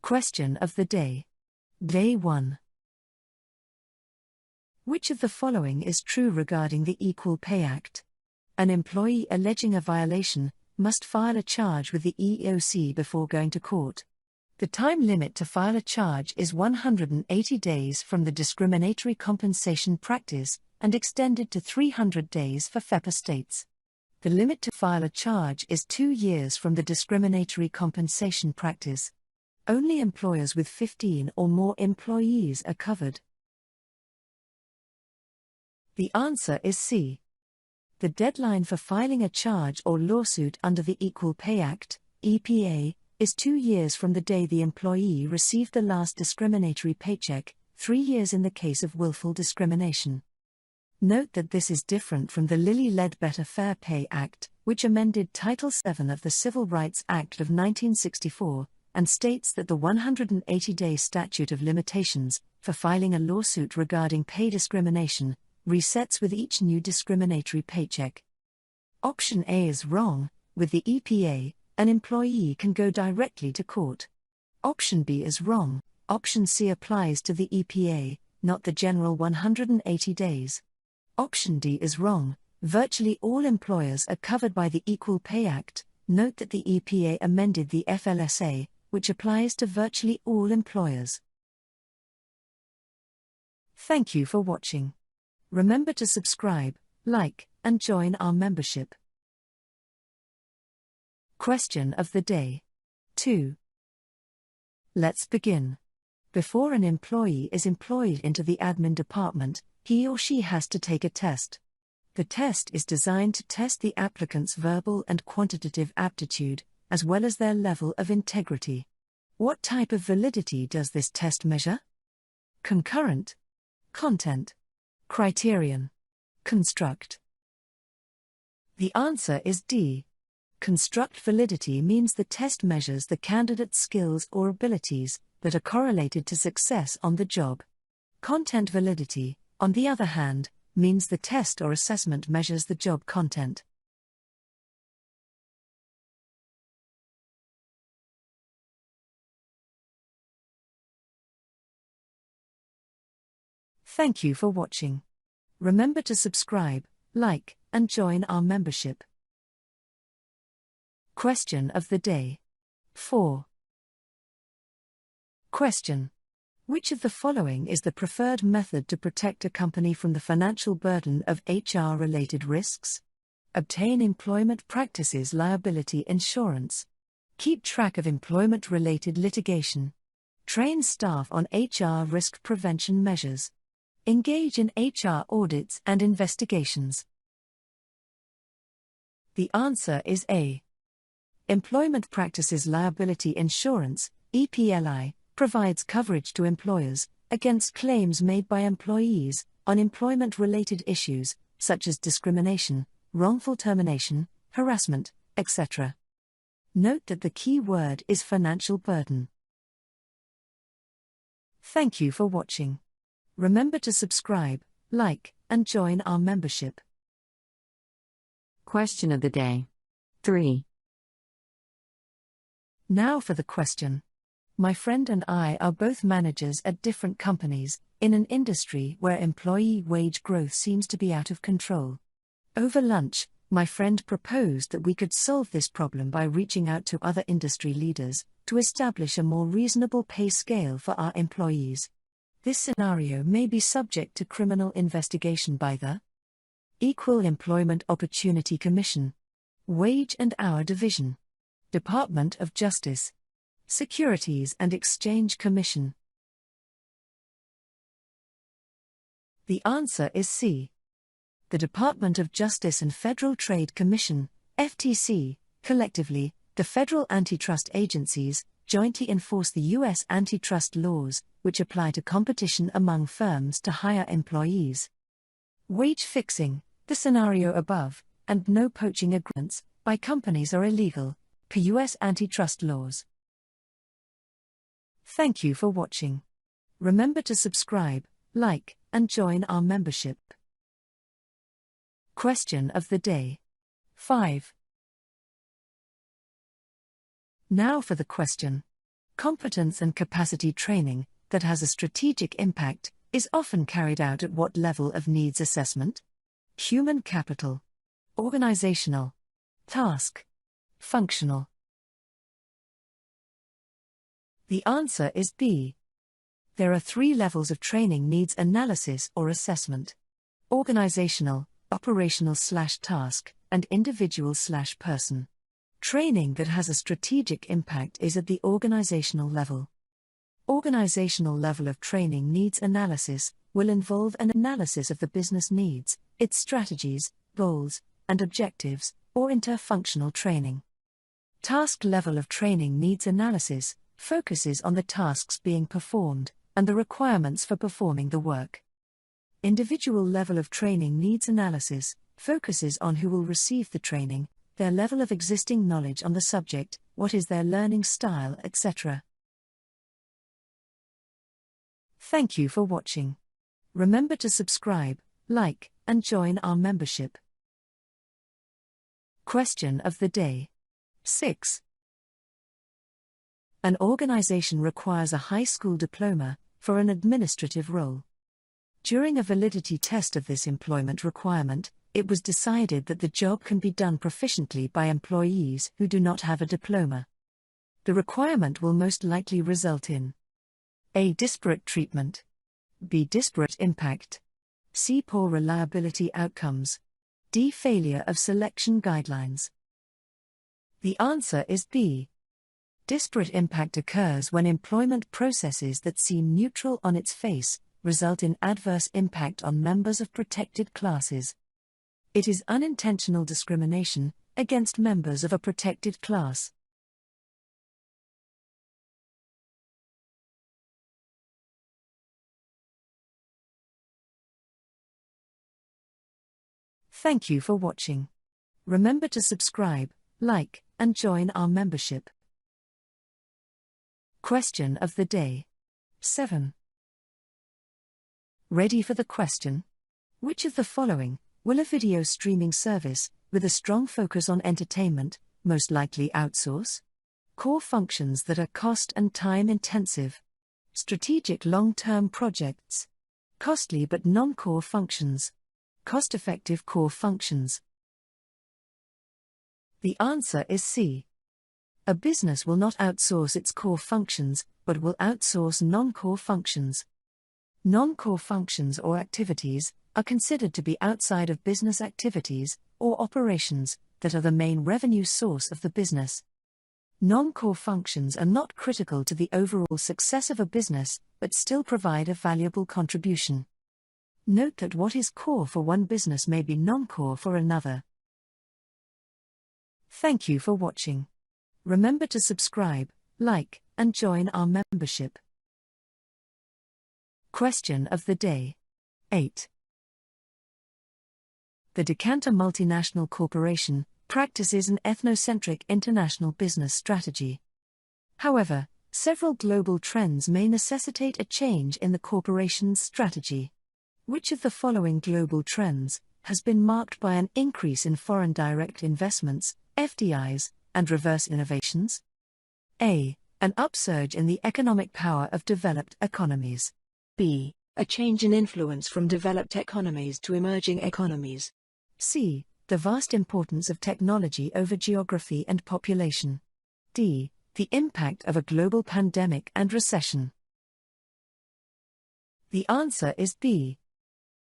Question of the day. Day 1. Which of the following is true regarding the Equal Pay Act? An employee alleging a violation must file a charge with the EEOC before going to court. The time limit to file a charge is 180 days from the discriminatory compensation practice and extended to 300 days for FEPA states. The limit to file a charge is 2 years from the discriminatory compensation practice. Only employers with 15 or more employees are covered. The answer is C. The deadline for filing a charge or lawsuit under the Equal Pay Act, EPA, is 2 years from the day the employee received the last discriminatory paycheck, 3 years in the case of willful discrimination. Note that this is different from the Lilly-Ledbetter Fair Pay Act, which amended Title VII of the Civil Rights Act of 1964, and states that the 180-day statute of limitations for filing a lawsuit regarding pay discrimination resets with each new discriminatory paycheck. Option A is wrong. With the EPA, an employee can go directly to court. Option B is wrong. Option C applies to the EPA, not the general 180 days. Option D is wrong. Virtually all employers are covered by the Equal Pay Act. Note that the EPA amended the FLSA, which applies to virtually all employers. Thank you for watching. Remember to subscribe, like, and join our membership. Question of the day. 2. Let's begin. Before an employee is employed into the admin department, he or she has to take a test. The test is designed to test the applicant's verbal and quantitative aptitude, as well as their level of integrity. What type of validity does this test measure? Concurrent, content, criterion, construct. The answer is D. Construct validity means the test measures the candidate's skills or abilities that are correlated to success on the job. Content validity, on the other hand, means the test or assessment measures the job content. Thank you for watching. Remember to subscribe, like, and join our membership. Question of the day. 4. Question. Which of the following is the preferred method to protect a company from the financial burden of HR-related risks? Obtain employment practices liability insurance. Keep track of employment-related litigation. Train staff on HR risk prevention measures. Engage in HR audits and investigations. The answer is A. Employment Practices Liability Insurance, EPLI, provides coverage to employers against claims made by employees on employment-related issues, such as discrimination, wrongful termination, harassment, etc. Note that the key word is financial burden. Thank you for watching. Remember to subscribe, like, and join our membership. Question of the day. 3. Now for the question. My friend and I are both managers at different companies, in an industry where employee wage growth seems to be out of control. Over lunch, my friend proposed that we could solve this problem by reaching out to other industry leaders to establish a more reasonable pay scale for our employees. This scenario may be subject to criminal investigation by the Equal Employment Opportunity Commission, Wage and Hour Division, Department of Justice, Securities and Exchange Commission. The answer is C. The Department of Justice and Federal Trade Commission, FTC, collectively, the federal antitrust agencies, jointly enforce the U.S. antitrust laws, which apply to competition among firms to hire employees. Wage fixing, the scenario above, and no poaching agreements by companies are illegal, per U.S. antitrust laws. Thank you for watching. Remember to subscribe, like, and join our membership. Question of the day. 5. Now for the question. Competence and capacity training that has a strategic impact is often carried out at what level of needs assessment? Human capital, organizational, task, functional. The answer is B. There are 3 levels of training needs analysis or assessment: organizational, operational/task, and individual/person. Training that has a strategic impact is at the organizational level. Organizational level of training needs analysis will involve an analysis of the business needs, its strategies, goals, and objectives, or interfunctional training. Task level of training needs analysis focuses on the tasks being performed and the requirements for performing the work. Individual level of training needs analysis focuses on who will receive the training, their level of existing knowledge on the subject, what is their learning style, etc. Thank you for watching. Remember to subscribe, like, and join our membership. Question of the day. 6. An organization requires a high school diploma for an administrative role. During a validity test of this employment requirement, it was decided that the job can be done proficiently by employees who do not have a diploma. The requirement will most likely result in A. Disparate treatment. B. Disparate impact. C. Poor reliability outcomes. D. Failure of selection guidelines. The answer is B. Disparate impact occurs when employment processes that seem neutral on its face result in adverse impact on members of protected classes. It is unintentional discrimination against members of a protected class. Thank you for watching. Remember to subscribe, like, and join our membership. Question of the day. 7. Ready for the question? Which of the following will a video streaming service, with a strong focus on entertainment, most likely outsource? Core functions that are cost and time intensive. Strategic long-term projects. Costly but non-core functions. Cost-effective core functions. The answer is C. A business will not outsource its core functions, but will outsource non-core functions. Non-core functions or activities are considered to be outside of business activities or operations that are the main revenue source of the business. Non-core functions are not critical to the overall success of a business, but still provide a valuable contribution. Note that what is core for one business may be non-core for another. Thank you for watching. Remember to subscribe, like, and join our membership. Question of the day. 8. The Decanter Multinational Corporation practices an ethnocentric international business strategy. However, several global trends may necessitate a change in the corporation's strategy. Which of the following global trends has been marked by an increase in foreign direct investments, FDIs, and reverse innovations? A. An upsurge in the economic power of developed economies. B. A change in influence from developed economies to emerging economies. C. The vast importance of technology over geography and population. D. The impact of a global pandemic and recession. The answer is B.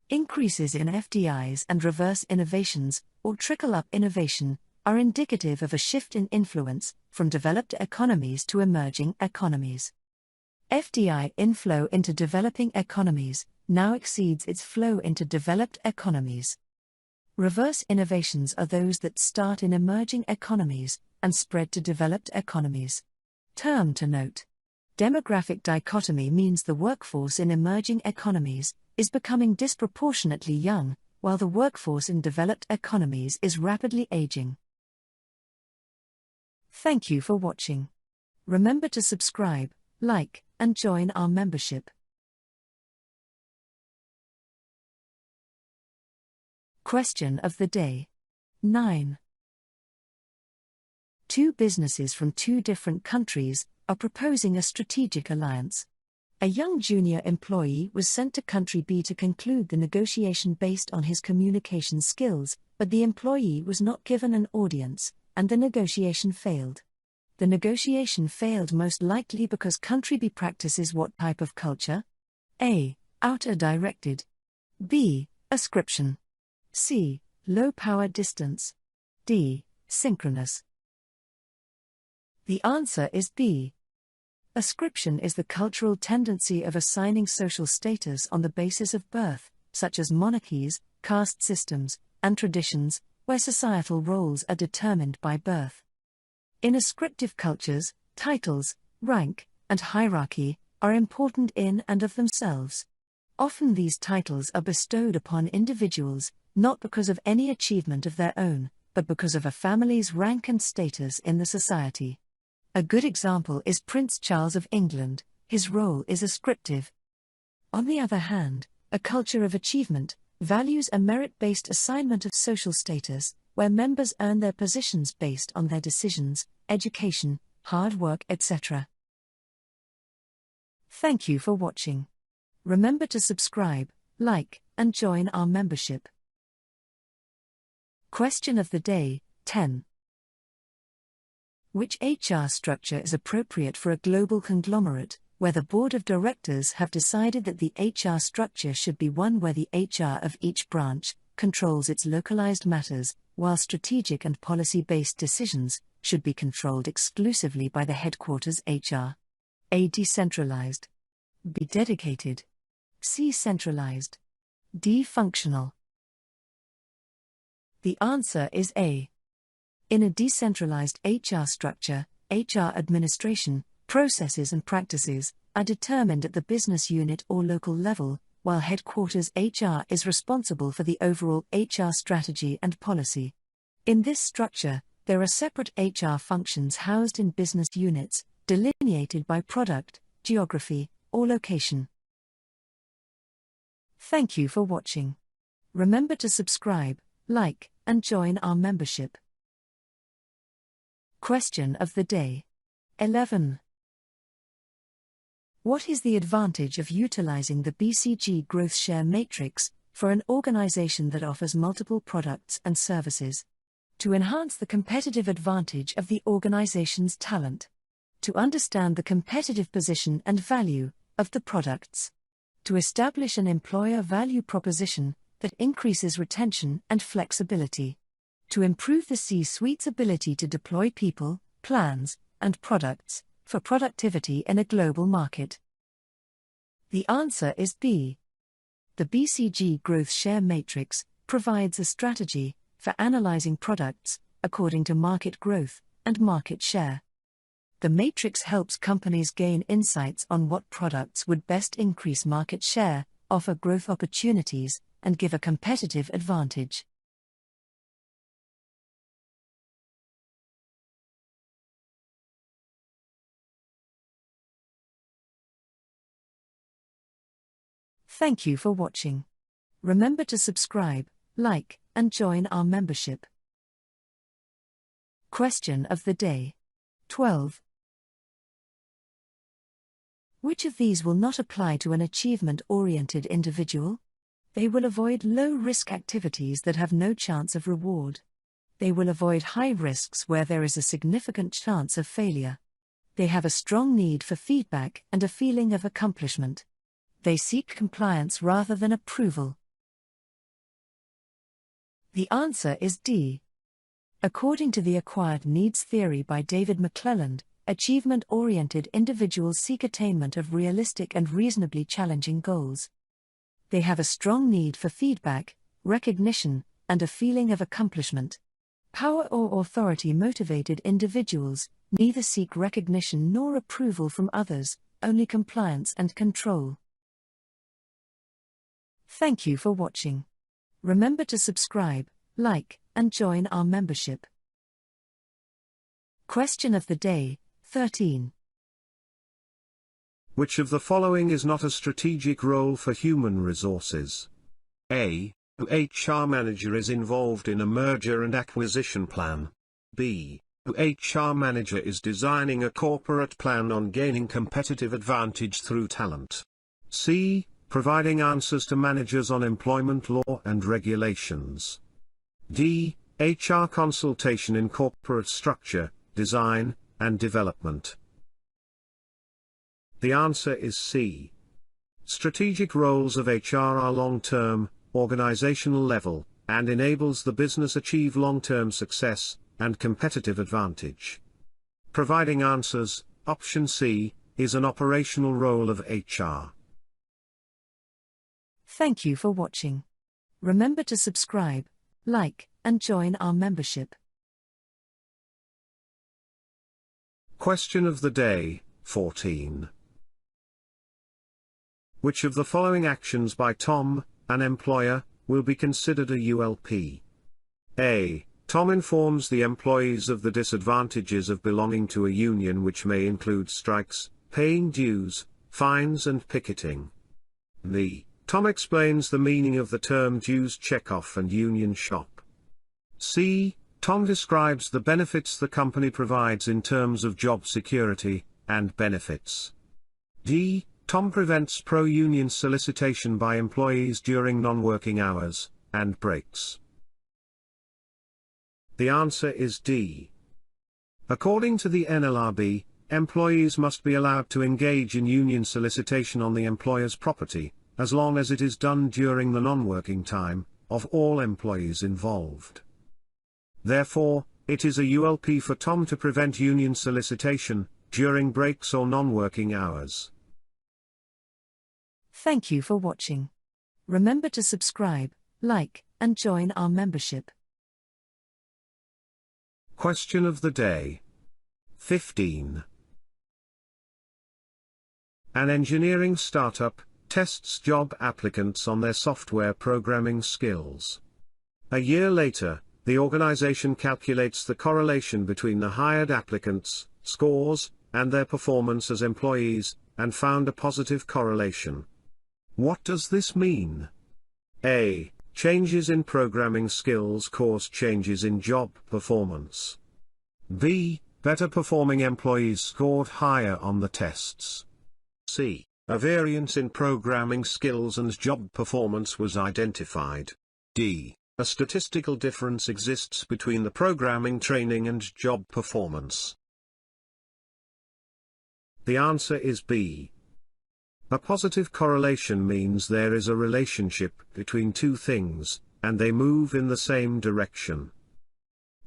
Increases in FDIs and reverse innovations, or trickle-up innovation, are indicative of a shift in influence from developed economies to emerging economies. FDI inflow into developing economies now exceeds its flow into developed economies. Reverse innovations are those that start in emerging economies and spread to developed economies. Term to note. Demographic dichotomy means the workforce in emerging economies is becoming disproportionately young, while the workforce in developed economies is rapidly aging. Thank you for watching. Remember to subscribe, like, and join our membership. Question of the day. 9. Two businesses from two different countries are proposing a strategic alliance. A young junior employee was sent to country B to conclude the negotiation based on his communication skills, but the employee was not given an audience, and the negotiation failed. The negotiation failed most likely because country B practices what type of culture? A. Outer directed. B. Ascription. C. Low power distance. D. Synchronous. The answer is B. Ascription is the cultural tendency of assigning social status on the basis of birth, such as monarchies, caste systems, and traditions, where societal roles are determined by birth. In ascriptive cultures, titles, rank, and hierarchy are important in and of themselves. Often these titles are bestowed upon individuals, not because of any achievement of their own, but because of a family's rank and status in the society. A good example is Prince Charles of England. His role is ascriptive. On the other hand, a culture of achievement values a merit-based assignment of social status, where members earn their positions based on their decisions, education, hard work, etc. Thank you for watching. Remember to subscribe, like, and join our membership. Question of the day, 10. Which HR structure is appropriate for a global conglomerate, where the board of directors have decided that the HR structure should be one where the HR of each branch controls its localized matters, while strategic and policy-based decisions should be controlled exclusively by the headquarters HR? A. Decentralized. B. Dedicated. C. Centralized. D. Functional. The answer is A. In a decentralized HR structure, HR administration, processes and practices are determined at the business unit or local level, while headquarters HR is responsible for the overall HR strategy and policy. In this structure, there are separate HR functions housed in business units, delineated by product, geography, or location. Thank you for watching. Remember to subscribe, like, and join our membership. Question of the day. 11. What is the advantage of utilizing the BCG growth share matrix for an organization that offers multiple products and services? To enhance the competitive advantage of the organization's talent. To understand the competitive position and value of the products. To establish an employer value proposition that increases retention and flexibility. To improve the C-suite's ability to deploy people, plans, and products for productivity in a global market. The answer is B. The BCG growth share matrix provides a strategy for analyzing products according to market growth and market share. The matrix helps companies gain insights on what products would best increase market share, offer growth opportunities, and give a competitive advantage. Thank you for watching. Remember to subscribe, like, and join our membership. Question of the day. 12. Which of these will not apply to an achievement-oriented individual? They will avoid low-risk activities that have no chance of reward. They will avoid high risks where there is a significant chance of failure. They have a strong need for feedback and a feeling of accomplishment. They seek compliance rather than approval. The answer is D. According to the acquired needs theory by David McClelland, achievement-oriented individuals seek attainment of realistic and reasonably challenging goals. They have a strong need for feedback, recognition, and a feeling of accomplishment. Power or authority-motivated individuals neither seek recognition nor approval from others, only compliance and control. Thank you for watching. Remember to subscribe, like, and join our membership. Question of the day, 13. Which of the following is not a strategic role for human resources? A. A HR manager is involved in a merger and acquisition plan. B. HR manager is designing a corporate plan on gaining competitive advantage through talent. C. Providing answers to managers on employment law and regulations. D. HR consultation in corporate structure, design, and development. The answer is C. Strategic roles of HR are long-term, organizational level, and enables the business achieve long-term success and competitive advantage. Providing answers, option C, is an operational role of HR. Thank you for watching. Remember to subscribe, like, and join our membership. Question of the day, 14. Which of the following actions by Tom, an employer, will be considered a ULP? A. Tom informs the employees of the disadvantages of belonging to a union, which may include strikes, paying dues, fines and picketing. B. Tom explains the meaning of the term dues checkoff and union shop. C. Tom describes the benefits the company provides in terms of job security and benefits. D. Tom prevents pro-union solicitation by employees during non-working hours and breaks. The answer is D. According to the NLRB, employees must be allowed to engage in union solicitation on the employer's property, as long as it is done during the non-working time of all employees involved. Therefore, it is a ULP for Tom to prevent union solicitation during breaks or non-working hours. Thank you for watching. Remember to subscribe, like, and join our membership. Question of the day. 15. An engineering startup tests job applicants on their software programming skills. A year later, the organization calculates the correlation between the hired applicants' scores and their performance as employees, and found a positive correlation. What does this mean? A. Changes in programming skills cause changes in job performance. B. Better performing employees scored higher on the tests. C. A variance in programming skills and job performance was identified. D. A statistical difference exists between the programming training and job performance. The answer is B. A positive correlation means there is a relationship between two things, and they move in the same direction.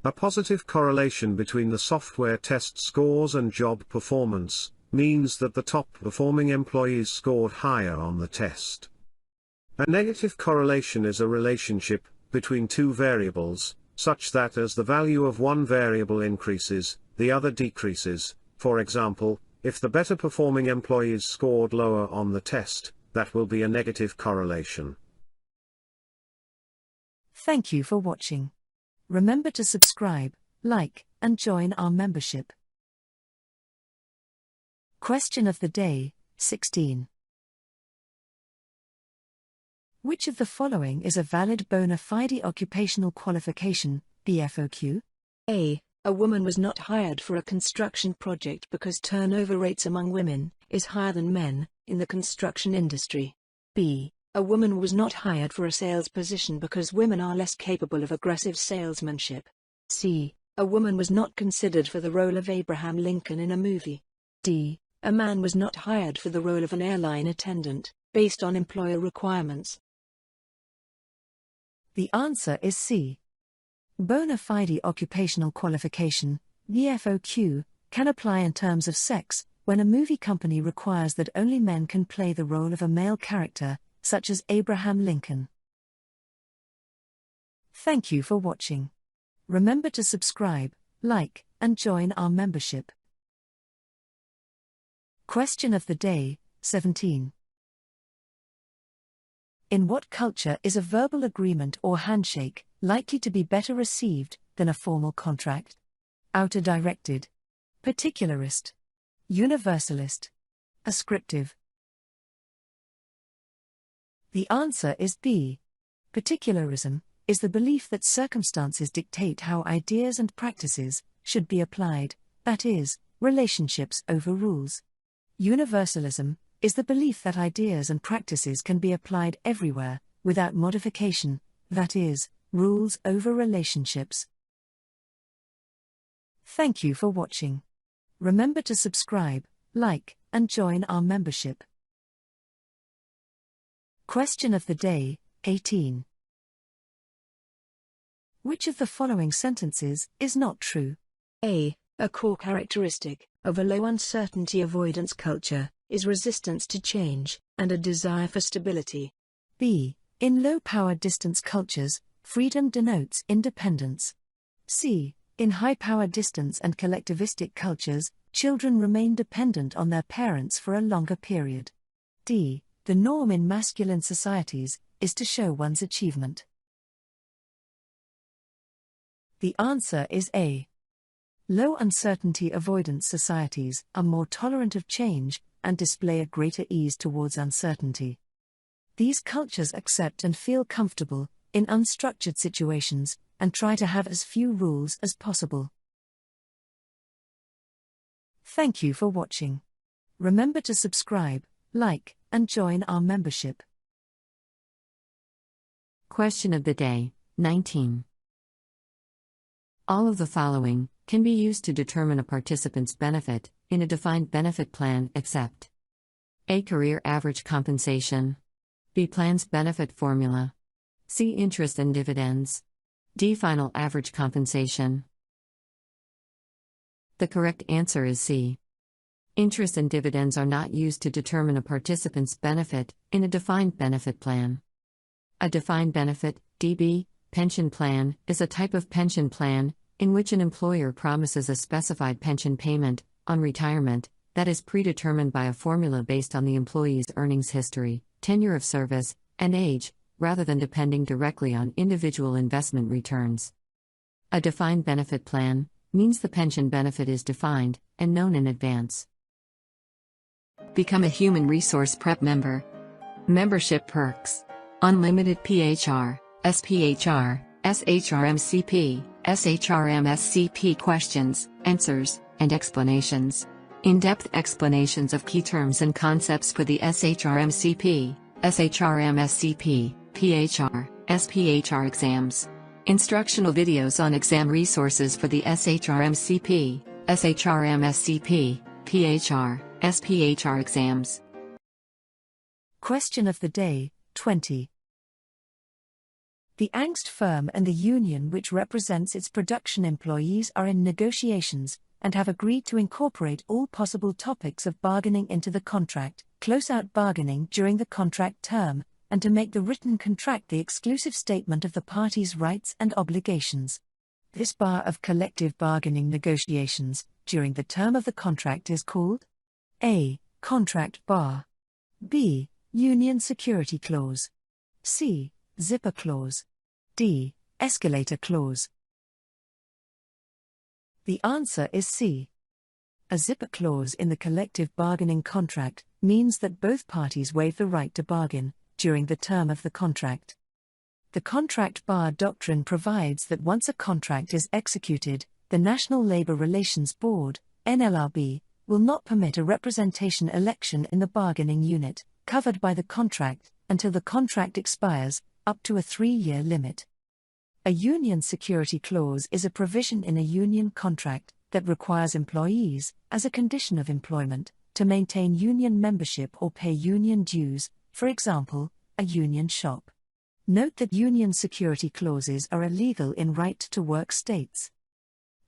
A positive correlation between the software test scores and job performance means that the top-performing employees scored higher on the test. A negative correlation is a relationship between two variables, such that as the value of one variable increases, the other decreases. For example, if the better-performing employees scored lower on the test, that will be a negative correlation. Thank you for watching. Remember to subscribe, like, and join our membership. Question of the day, 16. Which of the following is a valid bona fide occupational qualification, BFOQ? A. A woman was not hired for a construction project because turnover rates among women is higher than men in the construction industry. B. A woman was not hired for a sales position because women are less capable of aggressive salesmanship. C. A woman was not considered for the role of Abraham Lincoln in a movie. D. A man was not hired for the role of an airline attendant, based on employer requirements. The answer is C. Bona fide occupational qualification, BFOQ, can apply in terms of sex, when a movie company requires that only men can play the role of a male character, such as Abraham Lincoln. Thank you for watching. Remember to subscribe, like, and join our membership. Question of the day, 17. In what culture is a verbal agreement or handshake likely to be better received than a formal contract? Outer-directed, particularist, universalist, ascriptive. The answer is B. Particularism is the belief that circumstances dictate how ideas and practices should be applied, that is, relationships over rules. Universalism is the belief that ideas and practices can be applied everywhere, without modification, that is, rules over relationships. Thank you for watching. Remember to subscribe, like, and join our membership. Question of the day, 18. Which of the following sentences is not true? A core characteristic of a low uncertainty avoidance culture is resistance to change and a desire for stability. B. In low power distance cultures, freedom denotes independence. C. In high power distance and collectivistic cultures, children remain dependent on their parents for a longer period. D. The norm in masculine societies is to show one's achievement. The answer is A. Low uncertainty avoidance societies are more tolerant of change and display a greater ease towards uncertainty. These cultures accept and feel comfortable in unstructured situations and try to have as few rules as possible. Thank you for watching. Remember to subscribe, like, and join our membership. Question of the day, 19. All of the following can be used to determine a participant's benefit in a defined benefit plan except A. Career average compensation, B. Plan's benefit formula, C. Interest and dividends, D. Final average compensation. The correct answer is C. Interest and dividends are not used to determine a participant's benefit in a defined benefit plan. A defined benefit, DB, pension plan is a type of pension plan in which an employer promises a specified pension payment on retirement that is predetermined by a formula based on the employee's earnings history, tenure of service, and age, rather than depending directly on individual investment returns. A defined benefit plan means the pension benefit is defined and known in advance. Become a Human Resource Prep member. Membership perks: unlimited PHR, SPHR, SHRM-CP, SHRM-SCP questions, answers, and explanations. In-depth explanations of key terms and concepts for the SHRM-CP, SHRM-SCP, PHR, SPHR exams. Instructional videos on exam resources for the SHRM-CP, SHRM-SCP, PHR, SPHR exams. Question of the day, 20. The angst firm and the union which represents its production employees are in negotiations, and have agreed to incorporate all possible topics of bargaining into the contract, close out bargaining during the contract term, and to make the written contract the exclusive statement of the parties' rights and obligations. This bar of collective bargaining negotiations during the term of the contract is called A. Contract bar, B. Union security clause, C. Zipper clause, D. Escalator clause. The answer is C. A zipper clause in the collective bargaining contract means that both parties waive the right to bargain during the term of the contract. The contract bar doctrine provides that once a contract is executed, the National Labor Relations Board, NLRB, will not permit a representation election in the bargaining unit covered by the contract until the contract expires, up to a 3-year limit. A union security clause is a provision in a union contract that requires employees, as a condition of employment, to maintain union membership or pay union dues, for example, a union shop. Note that union security clauses are illegal in right-to-work states.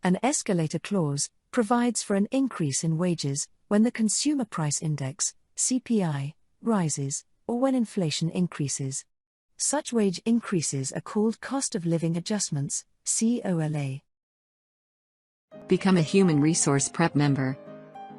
An escalator clause provides for an increase in wages when the Consumer Price Index, CPI, rises, or when inflation increases. Such wage increases are called cost of living adjustments, COLA. Become a Human Resource Prep member.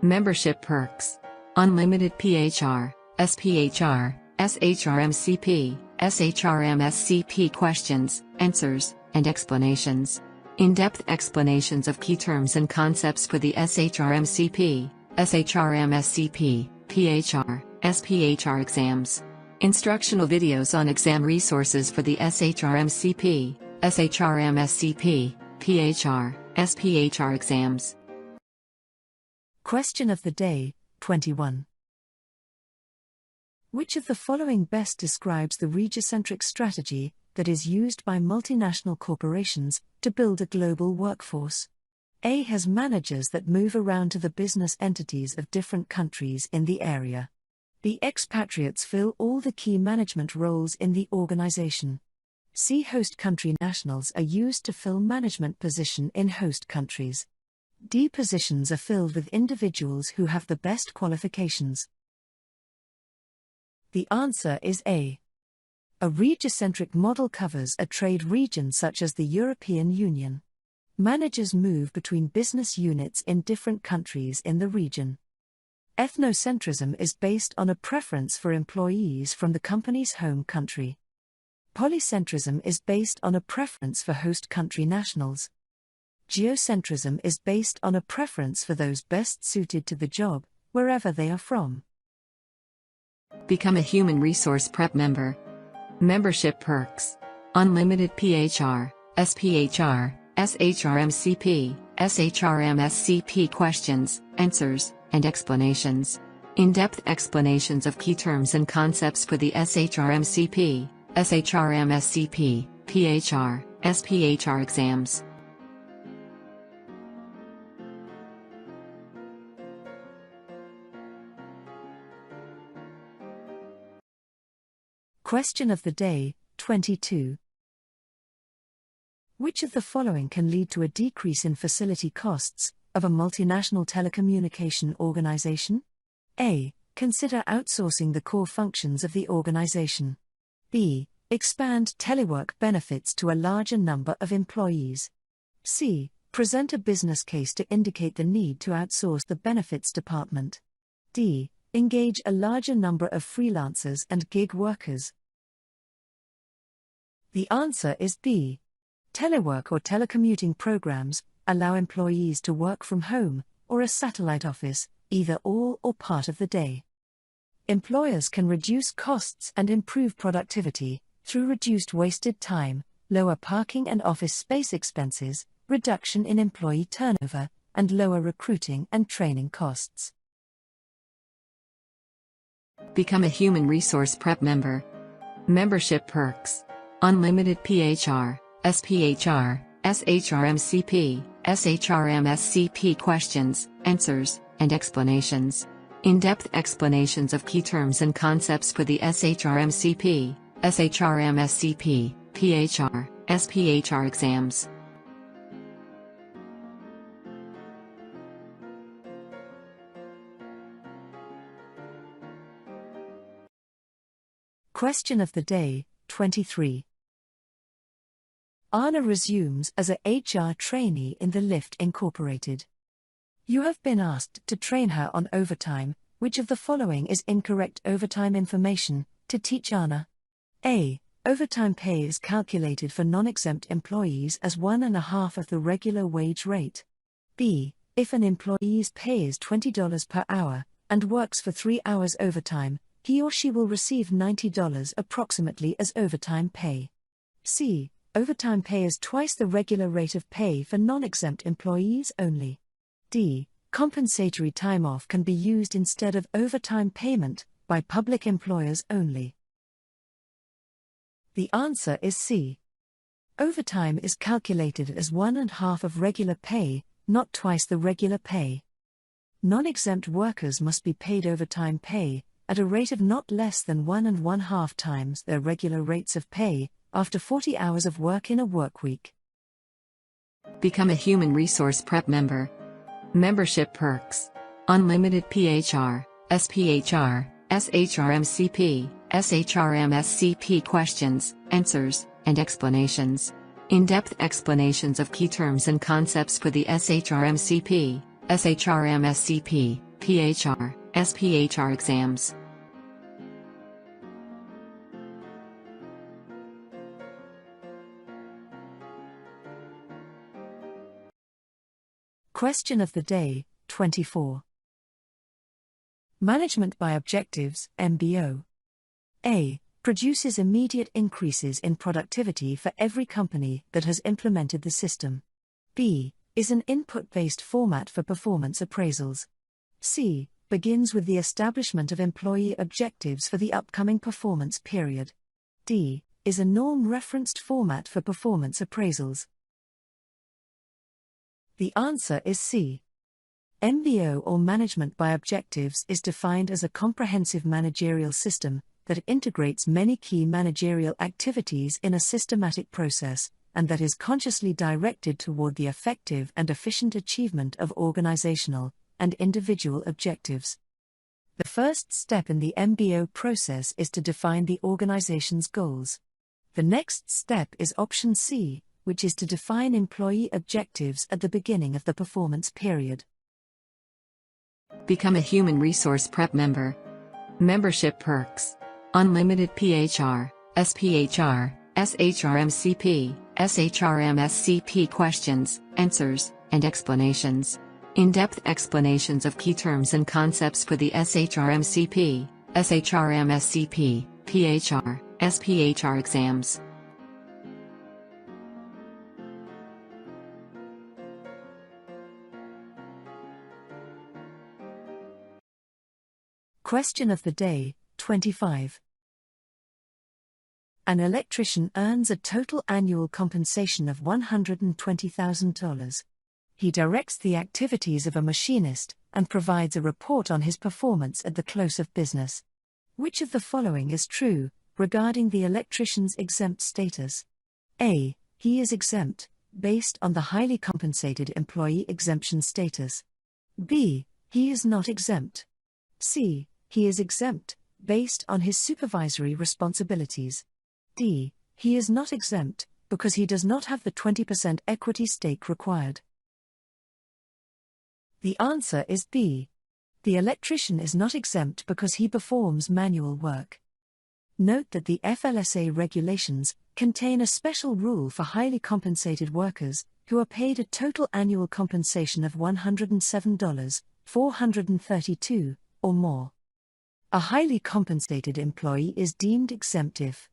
Membership perks: unlimited PHR, SPHR, SHRM-CP, SHRM-SCP questions, answers, and explanations. In-depth explanations of key terms and concepts for the SHRM-CP, SHRM-SCP, PHR, SPHR exams. Instructional videos on exam resources for the SHRM-CP, SHRM-SCP, PHR, SPHR exams. Question of the day, 21. Which of the following best describes the region-centric strategy that is used by multinational corporations to build a global workforce? A has managers that move around to the business entities of different countries in the area. The expatriates fill all the key management roles in the organization. C host country nationals are used to fill management position in host countries. D positions are filled with individuals who have the best qualifications. The answer is A. A region-centric model covers a trade region such as the European Union. Managers move between business units in different countries in the region. Ethnocentrism is based on a preference for employees from the company's home country. Polycentrism is based on a preference for host country nationals. Geocentrism is based on a preference for those best suited to the job, wherever they are from. Become a Human Resource Prep member. Membership perks: unlimited PHR, SPHR, SHRM-CP, SHRM-SCP questions, answers, and explanations. In-depth explanations of key terms and concepts for the SHRM-CP, SHRM-SCP, PHR, SPHR exams. Question of the day, 22. Which of the following can lead to a decrease in facility costs of a multinational telecommunication organization? A. Consider outsourcing the core functions of the organization. B. Expand telework benefits to a larger number of employees. C. Present a business case to indicate the need to outsource the benefits department. D. Engage a larger number of freelancers and gig workers. The answer is B. Telework or telecommuting programs allow employees to work from home or a satellite office, either all or part of the day. Employers can reduce costs and improve productivity through reduced wasted time, lower parking and office space expenses, reduction in employee turnover, and lower recruiting and training costs. Become a Human Resource Prep member. Membership perks: unlimited PHR, SPHR, SHRM-CP, SHRM-SCP questions, answers, and explanations. In-depth explanations of key terms and concepts for the SHRM-CP, SHRM-SCP, PHR, SPHR exams. Question of the day, 23. Anna resumes as a HR trainee in the Lyft Incorporated. You have been asked to train her on overtime. Which of the following is incorrect overtime information to teach Anna? A. Overtime pay is calculated for non-exempt employees as 1.5 of the regular wage rate. B. If an employee's pay is $20 per hour and works for 3 hours overtime, he or she will receive $90 approximately as overtime pay. C. Overtime pay is twice the regular rate of pay for non-exempt employees only. D. Compensatory time off can be used instead of overtime payment by public employers only. The answer is C. Overtime is calculated as 1.5 of regular pay, not twice the regular pay. Non-exempt workers must be paid overtime pay at a rate of not less than 1.5 times their regular rates of pay after 40 hours of work in a work week. Become a Human Resource Prep member. Membership perks: unlimited PHR, SPHR, SHRM-CP, SHRM-SCP questions, answers, and explanations. In-depth explanations of key terms and concepts for the SHRM-CP, SHRM-SCP, PHR, SPHR exams. Question of the day, 24. Management by Objectives, MBO. A. Produces immediate increases in productivity for every company that has implemented the system. B. is an input-based format for performance appraisals. C. Begins with the establishment of employee objectives for the upcoming performance period. D. Is a norm-referenced format for performance appraisals. The answer is C. MBO, or Management by Objectives, is defined as a comprehensive managerial system that integrates many key managerial activities in a systematic process, and that is consciously directed toward the effective and efficient achievement of organizational and individual objectives. The first step in the MBO process is to define the organization's goals. The next step is option C, which is to define employee objectives at the beginning of the performance period. Become a Human Resource Prep member. Membership perks: unlimited PHR, SPHR, SHRM-CP, SHRM-SCP questions, answers, and explanations. In-depth explanations of key terms and concepts for the SHRM-CP, SHRM-SCP, PHR, SPHR exams. Question of the day, 25. An electrician earns a total annual compensation of $120,000. He directs the activities of a machinist and provides a report on his performance at the close of business. Which of the following is true regarding the electrician's exempt status? A. He is exempt, based on the highly compensated employee exemption status. B. He is not exempt. C. He is exempt, based on his supervisory responsibilities. D. He is not exempt, because he does not have the 20% equity stake required. The answer is B. The electrician is not exempt because he performs manual work. Note that the FLSA regulations contain a special rule for highly compensated workers, who are paid a total annual compensation of $107,432, or more. A highly compensated employee is deemed exempt if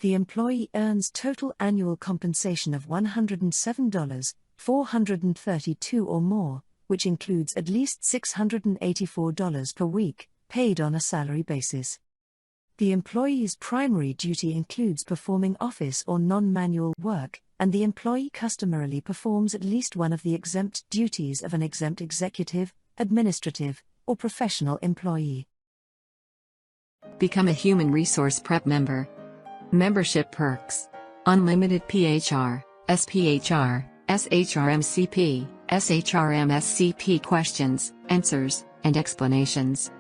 the employee earns total annual compensation of $107,432 or more, which includes at least $684 per week, paid on a salary basis. The employee's primary duty includes performing office or non-manual work, and the employee customarily performs at least one of the exempt duties of an exempt executive, administrative, or professional employee. Become a Human Resource Prep member. Membership perks: unlimited PHR, SPHR, SHRM-CP, SHRM-SCP questions, answers, and explanations.